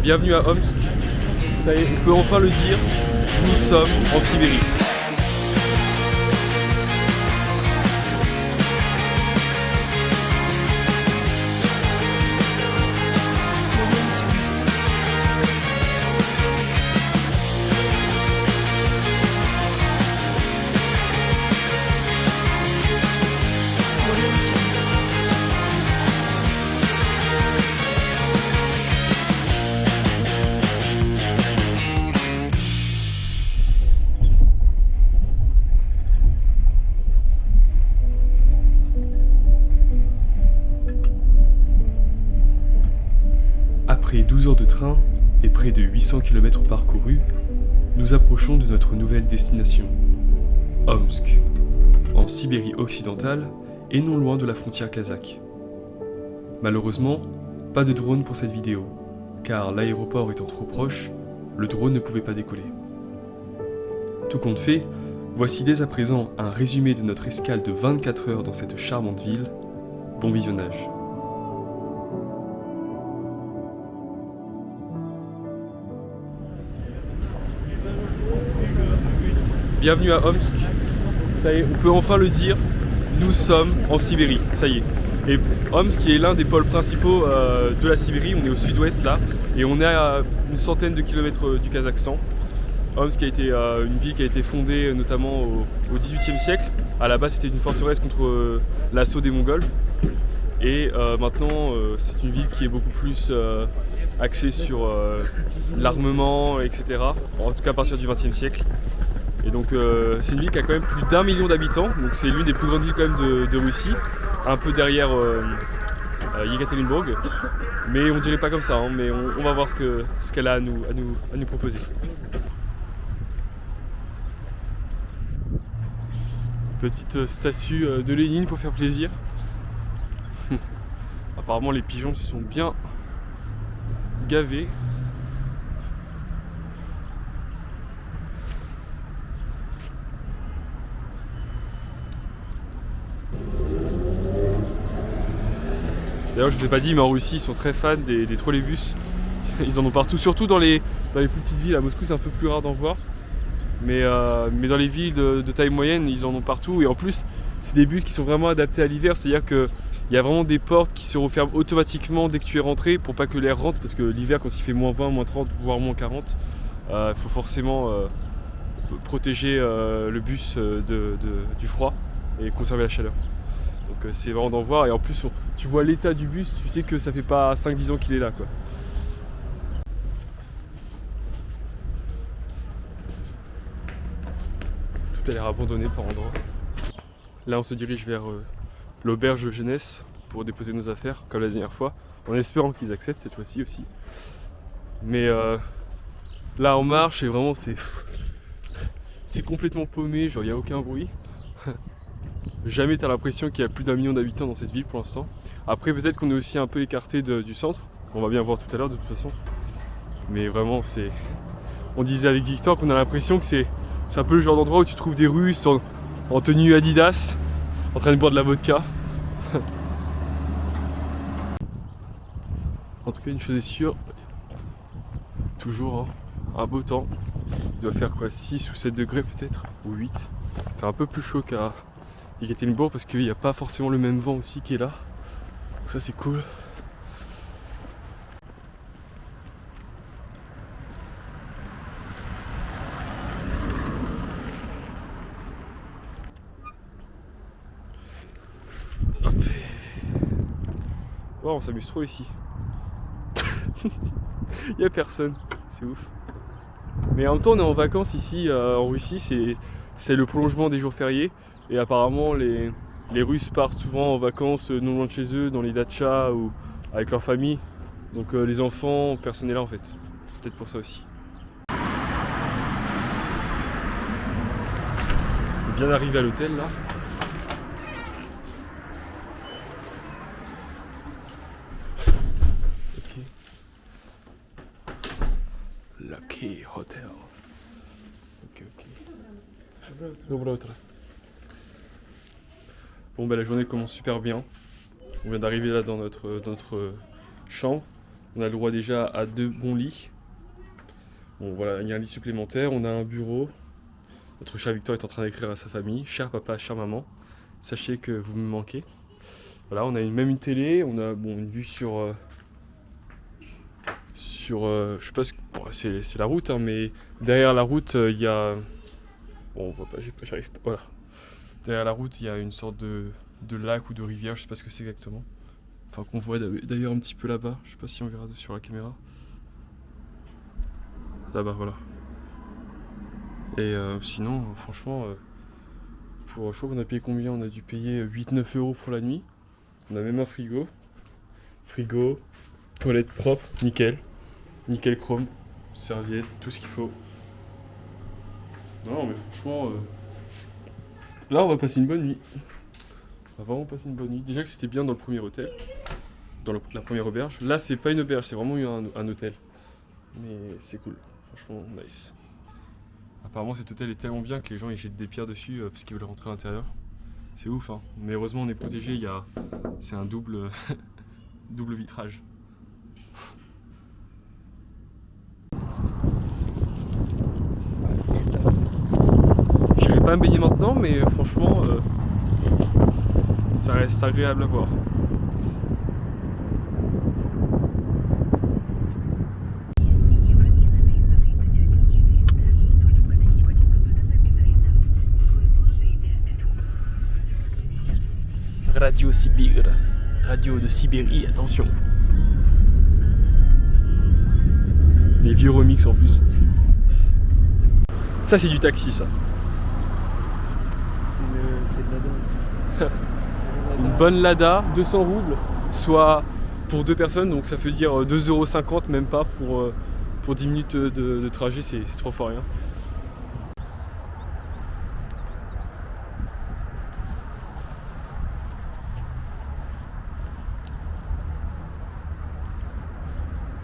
Bienvenue à Omsk. Ça y est, on peut enfin le dire, nous sommes en Sibérie. Après 12 heures de train et près de 800 km parcourus, nous approchons de notre nouvelle destination, Omsk, en Sibérie occidentale et non loin de la frontière kazakh. Malheureusement, pas de drone pour cette vidéo, car l'aéroport étant trop proche, le drone ne pouvait pas décoller. Tout compte fait, voici dès à présent un résumé de notre escale de 24 heures dans cette charmante ville. Bon visionnage. Bienvenue à Omsk. Ça y est, on peut enfin le dire, nous sommes en Sibérie, ça y est. Et Omsk qui est l'un des pôles principaux de la Sibérie, on est au sud-ouest là, et on est à une centaine de kilomètres du Kazakhstan. Omsk a été une ville qui a été fondée notamment au XVIIIe siècle. À la base c'était une forteresse contre l'assaut des Mongols. Et maintenant c'est une ville qui est beaucoup plus axée sur l'armement, etc. En tout cas à partir du XXe siècle. Et donc c'est une ville qui a quand même plus d'1 million d'habitants, donc c'est l'une des plus grandes villes quand même de Russie, un peu derrière Yekaterinbourg, mais on dirait pas comme ça, hein, mais on va voir ce qu'elle a à nous proposer. Petite statue de Lénine pour faire plaisir. Apparemment les pigeons se sont bien gavés. D'ailleurs je vous ai pas dit mais en Russie ils sont très fans des trolleybus. Ils en ont partout, surtout dans les plus petites villes. À Moscou c'est un peu plus rare d'en voir. Mais dans les villes de taille moyenne ils en ont partout. Et en plus c'est des bus qui sont vraiment adaptés à l'hiver. C'est-à-dire qu'il y a vraiment des portes qui se referment automatiquement dès que tu es rentré pour pas que l'air rentre. Parce que l'hiver quand il fait moins 20, moins 30, voire moins 40, il faut forcément protéger le bus du froid et conserver la chaleur. Donc c'est vraiment d'en voir, et en plus tu vois l'état du bus, tu sais que ça fait pas 5-10 ans qu'il est là quoi. Tout a l'air abandonné par endroits. Là on se dirige vers l'auberge jeunesse pour déposer nos affaires comme la dernière fois, en espérant qu'ils acceptent cette fois-ci aussi. Mais là on marche et vraiment c'est complètement paumé, genre il n'y a aucun bruit. Jamais t'as l'impression qu'il y a plus d'1 million d'habitants dans cette ville pour l'instant. Après peut-être qu'on est aussi un peu écarté du centre, on va bien voir tout à l'heure de toute façon. Mais vraiment c'est... On disait avec Victor qu'on a l'impression que c'est un peu le genre d'endroit où tu trouves des Russes en tenue Adidas, en train de boire de la vodka. En tout cas une chose est sûre, toujours un beau temps. Il doit faire quoi, 6 ou 7 degrés peut-être, ou 8. Il fait un peu plus chaud qu'à Yekaterinbourg parce qu'il n'y a pas forcément le même vent aussi qui est là. Donc ça c'est cool. Hop. Oh, on s'amuse trop ici. Il n'y a personne, c'est ouf. Mais en même temps on est en vacances ici en Russie, c'est le prolongement des jours fériés. Et apparemment les Russes partent souvent en vacances non loin de chez eux, dans les dachas ou avec leur famille. Donc les enfants, personne n'est là en fait. C'est peut-être pour ça aussi. On est bien arrivé à l'hôtel là. Ok. Lucky Hotel. Ok. Доброе утро. Bon bah la journée commence super bien. On vient d'arriver là dans notre chambre. On a le droit déjà à 2 bons lits. Bon voilà, il y a un lit supplémentaire, on a un bureau. Notre cher Victor est en train d'écrire à sa famille. Cher papa, chère maman, sachez que vous me manquez. Voilà, on a même une télé, on a une vue sur je sais pas, c'est la route, hein, mais derrière la route, il y a... Bon, on voit pas, j'arrive pas, voilà. Derrière la route, il y a une sorte de lac ou de rivière, je sais pas ce que c'est exactement. Enfin, qu'on voit d'ailleurs un petit peu là-bas, je sais pas si on verra sur la caméra. Là-bas, voilà. Et sinon, franchement, je crois qu'on a payé combien? On a dû payer 8-9 € pour la nuit. On a même un frigo. Frigo, toilette propre, nickel. Nickel chrome, serviette, tout ce qu'il faut. Non mais franchement, là on va passer une bonne nuit. On va vraiment passer une bonne nuit. Déjà que c'était bien dans le premier hôtel, dans la première auberge. Là c'est pas une auberge, c'est vraiment un hôtel. Mais c'est cool, franchement nice. Apparemment cet hôtel est tellement bien que les gens ils jettent des pierres dessus parce qu'ils veulent rentrer à l'intérieur. C'est ouf hein, mais heureusement on est protégé, c'est un double vitrage. J'irai pas me baigner maintenant, mais franchement, ça reste agréable à voir. Radio Sibir, radio de Sibérie, attention. Les vieux remix en plus. Ça c'est du taxi ça. C'est de la dingue. Une bonne Lada, 200 roubles, soit pour 2 personnes, donc ça veut dire 2,50 €, même pas pour 10 minutes de trajet, c'est 3 fois rien.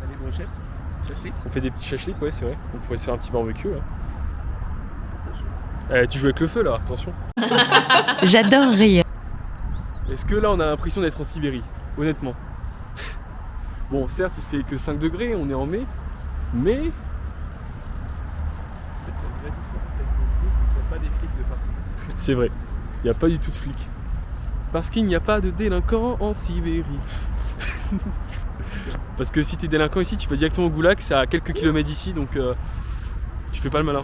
Les brochettes, chachlik. On fait des petits chachliks, ouais c'est vrai, on pourrait se faire un petit barbecue là. Tu joues avec le feu là, attention. J'adore rire. Est-ce que là on a l'impression d'être en Sibérie, honnêtement? Bon certes il fait que 5 degrés, on est en mai, mais... La vraie différence avec Moscou, c'est qu'il n'y a pas des flics de partout. C'est vrai, il n'y a pas du tout de flics. Parce qu'il n'y a pas de délinquants en Sibérie. Parce que si t'es délinquant ici, tu vas directement au goulag, c'est à quelques kilomètres d'ici, donc tu fais pas le malin.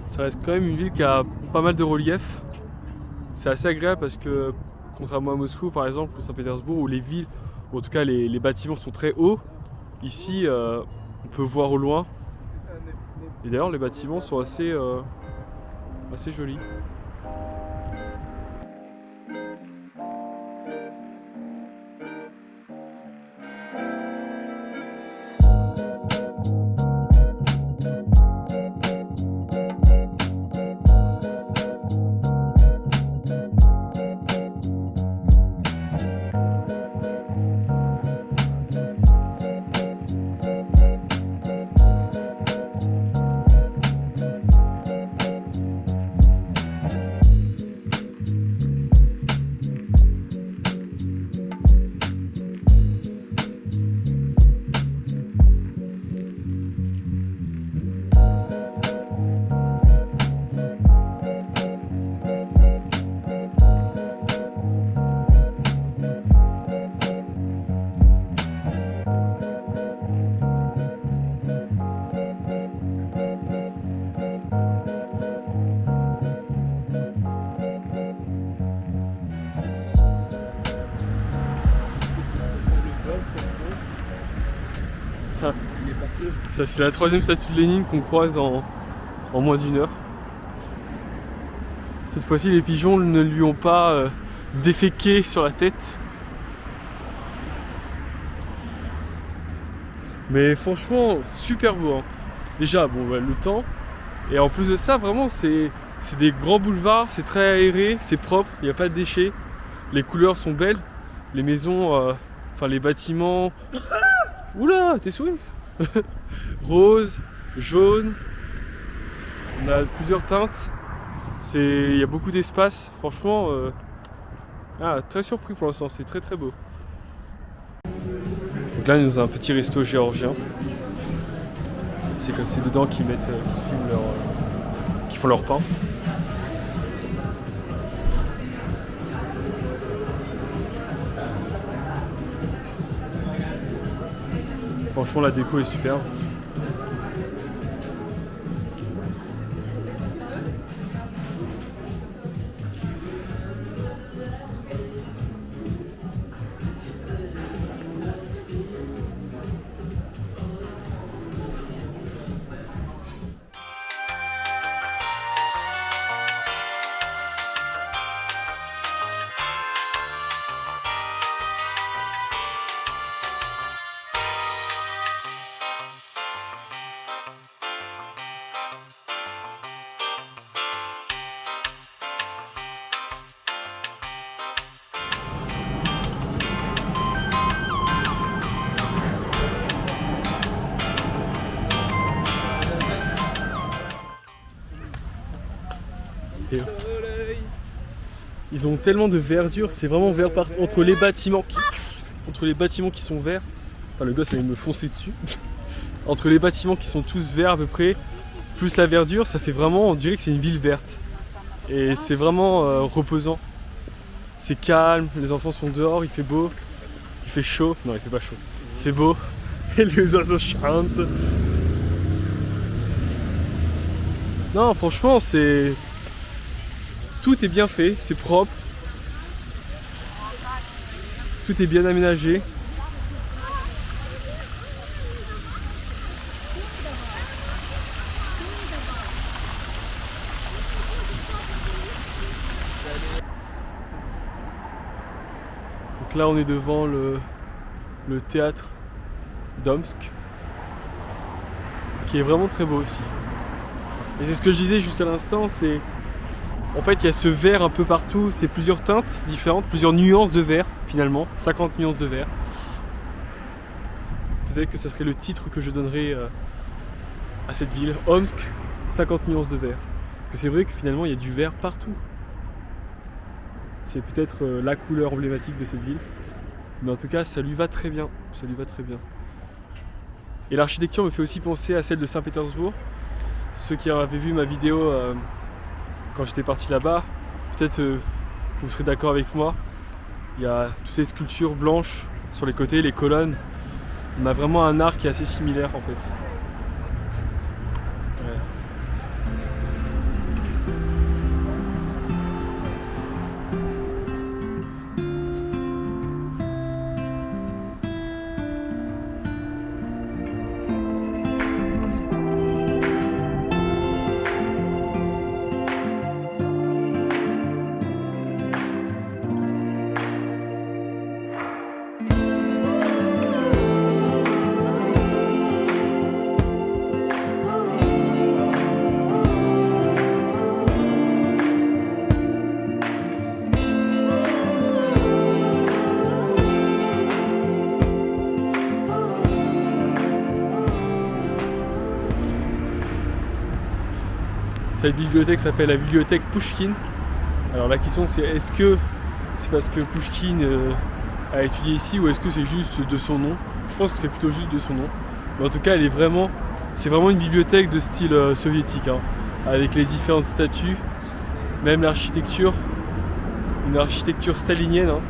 Ça reste quand même une ville qui a pas mal de relief. C'est assez agréable parce que, contrairement à Moscou par exemple, ou Saint-Pétersbourg, où les villes, ou en tout cas les bâtiments sont très hauts, ici on peut voir au loin. Et d'ailleurs les bâtiments sont assez jolis. Ça c'est la 3e statue de Lénine qu'on croise en moins d'1 heure. Cette fois-ci les pigeons ne lui ont pas déféqué sur la tête. Mais franchement super beau hein. Déjà bon le temps. Et en plus de ça vraiment c'est des grands boulevards, c'est très aéré, c'est propre, il n'y a pas de déchets. Les couleurs sont belles. Les maisons, les bâtiments. Oula, t'es souris. Rose, jaune, On a plusieurs teintes. Il y a beaucoup d'espace. Franchement, très surpris pour l'instant. C'est très très beau. Donc là, nous avons un petit resto géorgien. C'est comme c'est dedans qu'ils mettent, qu'ils font leur pain. Franchement, la déco est superbe. Ils ont tellement de verdure, c'est vraiment vert entre les bâtiments qui sont verts. Enfin, le gosse allait me foncer dessus. Entre les bâtiments qui sont tous verts à peu près, plus la verdure, ça fait vraiment, on dirait que c'est une ville verte. Et c'est vraiment reposant. C'est calme, les enfants sont dehors, il fait beau, il fait chaud. Non, il fait pas chaud. Il fait beau et les oiseaux chantent. Non, franchement, c'est... Tout est bien fait, c'est propre. Tout est bien aménagé. Donc là, on est devant le théâtre d'Omsk, qui est vraiment très beau aussi. Et c'est ce que je disais juste à l'instant, c'est... En fait, il y a ce vert un peu partout, c'est plusieurs teintes différentes, plusieurs nuances de vert finalement, 50 nuances de vert. Peut-être que ça serait le titre que je donnerais à cette ville, Omsk, 50 nuances de vert. Parce que c'est vrai que finalement, il y a du vert partout. C'est peut-être la couleur emblématique de cette ville. Mais en tout cas, ça lui va très bien. Ça lui va très bien. Et l'architecture me fait aussi penser à celle de Saint-Pétersbourg. Ceux qui avaient vu ma vidéo quand j'étais parti là-bas, peut-être que vous serez d'accord avec moi. Il y a toutes ces sculptures blanches sur les côtés, les colonnes. On a vraiment un art qui est assez similaire en fait. Ouais. Cette bibliothèque s'appelle la bibliothèque Pouchkine. Alors la question c'est est-ce que c'est parce que Pouchkine a étudié ici ou est-ce que c'est juste de son nom? Je pense que c'est plutôt juste de son nom. Mais en tout cas c'est vraiment une bibliothèque de style soviétique, hein, avec les différentes statues, même l'architecture, une architecture stalinienne. Hein.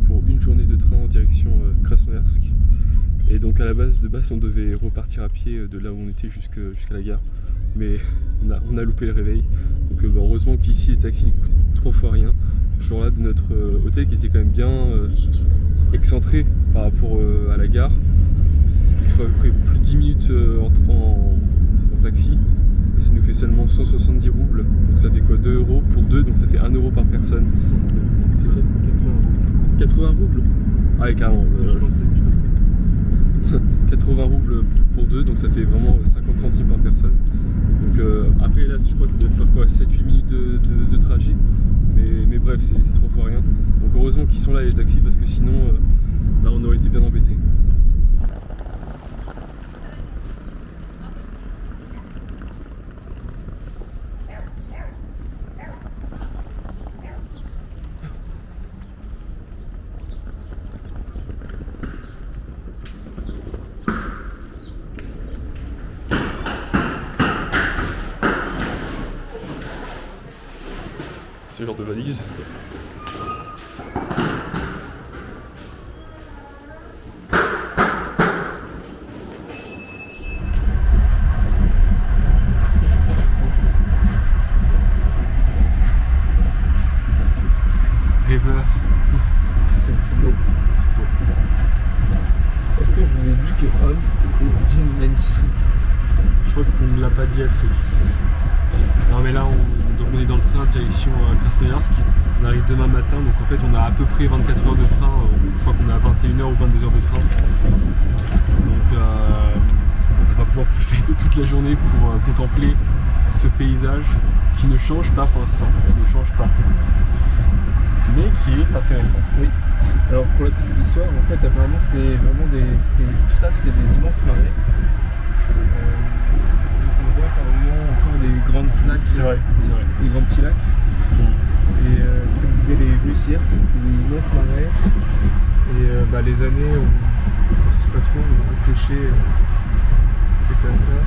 pour une journée de train en direction Krasnoyarsk. Et donc à la base, on devait repartir à pied de là où on était jusqu'à la gare. Mais on a loupé le réveil. Donc heureusement qu'ici les taxis ne coûtent 3 fois rien. Ce jour-là de notre hôtel qui était quand même bien excentré par rapport à la gare. Il faut à peu près plus de 10 minutes en taxi. Et ça nous fait seulement 170 roubles. Donc ça fait quoi, 2 euros pour 2, donc ça fait 1 euro par personne. C'est ça, 80 euros. 80 roubles. Ah ouais, carrément. Je pense que c'est plutôt 80 roubles pour 2, donc ça fait vraiment 50 centimes par personne. Donc après là je crois que ça doit faire quoi, 7-8 minutes de trajet. Mais bref, c'est 3 fois rien. Donc heureusement qu'ils sont là les taxis parce que sinon là on aurait été bien embêtés. Ce genre de valise. Rêveur. C'est beau. Est-ce que je vous ai dit que Omsk était une ville magnifique? Je crois qu'on ne l'a pas dit assez. Non mais là donc on est dans le train direction Krasnoyarsk. On arrive demain matin, donc en fait on a à peu près 24 heures de train. Je crois qu'on a 21h ou 22 heures de train. Donc on va pouvoir profiter de toute la journée pour contempler ce paysage qui ne change pas pour l'instant, mais qui est intéressant. Oui. Alors pour la petite histoire, en fait apparemment c'est vraiment tout ça c'était des immenses marais. On voit par moments encore des grandes flaques, C'est vrai. des grands petits lacs. Et ce que disaient les glaciers, c'est des immenses marais. Et les années, je sais pas trop, on a séché ces places-là.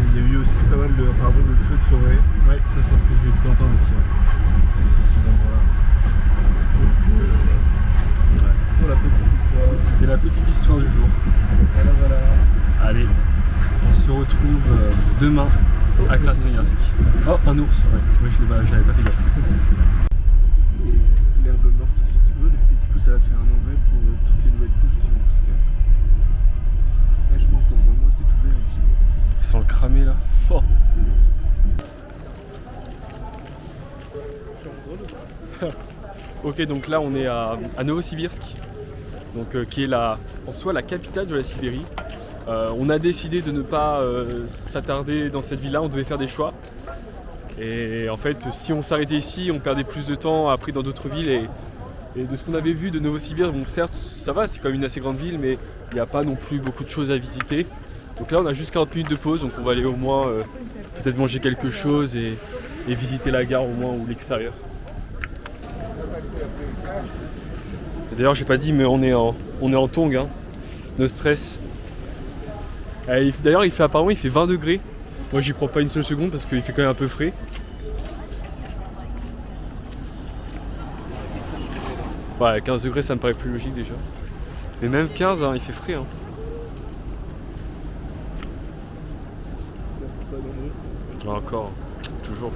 Et il y a eu aussi pas mal apparemment de feux de forêt. Ouais, ça c'est ce que j'ai pu entendre aussi. Ces endroits-là. Donc pour la petite histoire. C'était la petite histoire du jour. Voilà. Allez, on se retrouve demain à Krasnoyarsk. Oh, un ours, ouais, c'est vrai que j'avais pas fait gaffe. Et l'herbe morte aussi qui brûle. Et du coup ça va faire un engrais pour toutes les nouvelles pousses qui vont pousser. Là je pense que dans un mois c'est tout vert ici. Ça sent le cramé là. Oh. Ok, donc là on est à Novosibirsk, donc, qui est en soi la capitale de la Sibérie. On a décidé de ne pas s'attarder dans cette ville-là, on devait faire des choix. Et en fait, si on s'arrêtait ici, on perdait plus de temps après dans d'autres villes. Et de ce qu'on avait vu de Novosibirsk, bon certes ça va, c'est quand même une assez grande ville, mais il n'y a pas non plus beaucoup de choses à visiter. Donc là on a juste 40 minutes de pause, donc on va aller au moins peut-être manger quelque chose et visiter la gare au moins ou l'extérieur. D'ailleurs j'ai pas dit mais on est en tongs, hein. No stress. D'ailleurs apparemment il fait 20 degrés. Moi j'y crois pas une seule seconde parce qu'il fait quand même un peu frais. Ouais, 15 degrés ça me paraît plus logique déjà. Mais même 15 hein, il fait frais hein. Encore, toujours.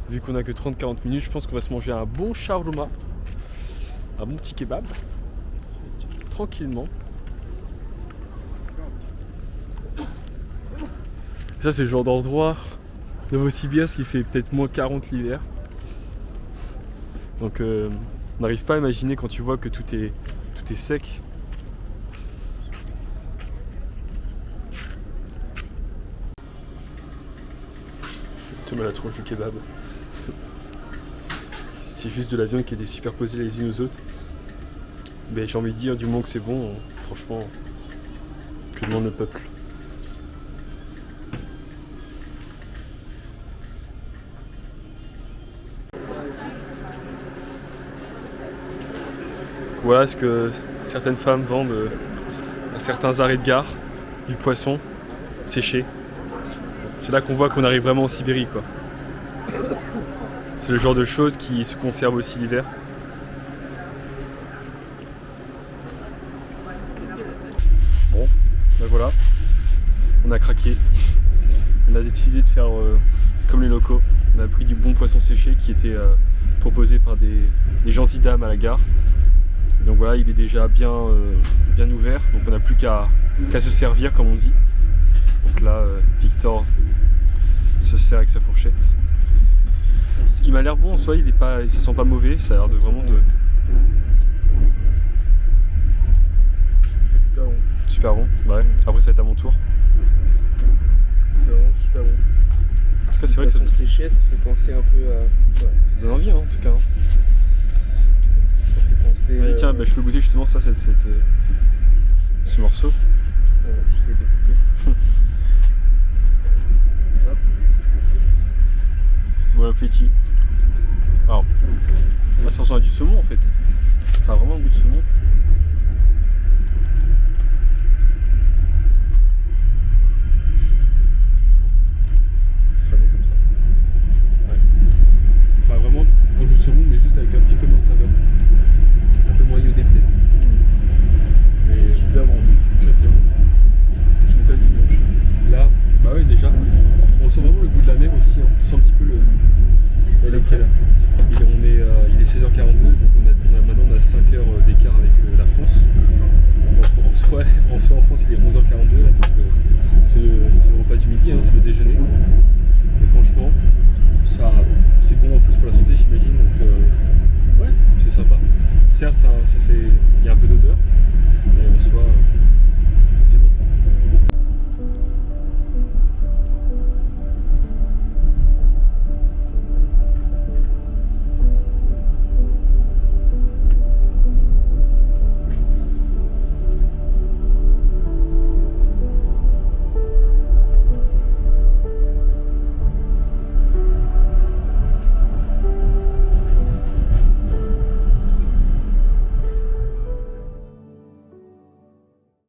Vu qu'on a que 30-40 minutes, je pense qu'on va se manger un bon shawarma, un bon petit kebab, tranquillement. Et ça c'est le genre d'endroit, Novosibirsk qui fait peut-être moins 40 l'hiver. Donc on n'arrive pas à imaginer quand tu vois que tout est sec. Thomas la tronche du kebab. C'est juste de la viande qui était superposée les unes aux autres. Mais j'ai envie de dire, du moment que c'est bon, franchement, que demande le peuple. Voilà ce que certaines femmes vendent à certains arrêts de gare, du poisson séché. C'est là qu'on voit qu'on arrive vraiment en Sibérie, quoi. C'est le genre de choses qui se conservent aussi l'hiver. Bon, ben voilà, on a craqué. On a décidé de faire comme les locaux. On a pris du bon poisson séché qui était proposé par des gentilles dames à la gare. Et donc voilà, il est déjà bien ouvert, donc on n'a plus qu'à se servir comme on dit. Donc là, Victor se sert avec sa fourchette. Il m'a l'air bon en soi, ça sent pas mauvais, ça a l'air de vraiment de... Super bon. Super bon, ouais. Après ça va être à mon tour. C'est vraiment super bon. En tout cas c'est vrai que ça séché, ça fait penser un peu à... Ouais. Ça donne envie hein, en tout cas. Ça fait penser... Vas-y tiens, je peux goûter justement ça, ce morceau. J'essaie de couper. Hop. Bon appétit. Alors, là, ça ressemble à du saumon en fait. Ça a vraiment un goût de saumon. Ça va comme ça. Ouais. Ça a vraiment un goût de saumon, mais juste avec un petit peu moins de saveur. Un peu moins iodé peut-être. Mais super bon. Très très bon. Je m'étonne dimanche. Là, bah ouais déjà. On sent vraiment le goût de la mer aussi. Hein. On sent un petit peu le. Il est quelle heure ? Il est 16h42, donc maintenant on a 5 heures d'écart avec la France. En soi en France il est 11h42 là, donc c'est le repas du midi, hein, c'est le déjeuner. Et franchement, c'est bon en plus pour la santé j'imagine, donc ouais, c'est sympa. Certes il y a un peu d'odeur, mais en soi